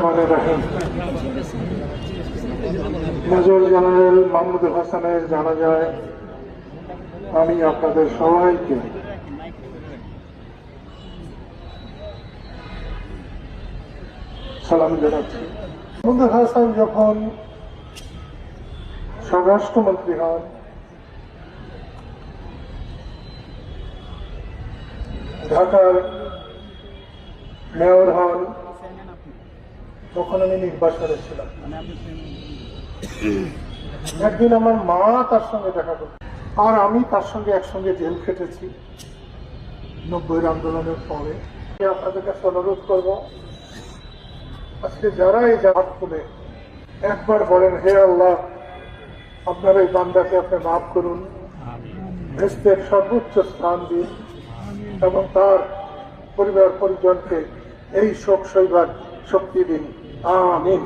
রহমানির রহিম। Major general Mahmudul হাসানের জানাজায় আমি আপনাদের সবাইকে সালাম জানাচ্ছি। মাহমুদুল হাসান যখন স্বরাষ্ট্রমন্ত্রী হন, ঢাকার মেয়র হন, তখন আমি নির্বাসনে ছিলাম। একদিন আমার মা তার সঙ্গে দেখা করল, আর আমি তার সঙ্গে একসঙ্গে জেল খেটেছি 90-এর আন্দোলনের পরে। আপনাদের কাছে অনুরোধ করব, আজকে যারা এই হাত তুলে একবার বলেন, হে আল্লাহ, আপনার এই বান্দাকে আপনি মাফ করুন, বেহেশতের সর্বোচ্চ স্থান দিন এবং তার পরিবার পরিজনকে এই শোক সইবার শক্তি দিন। আমিন।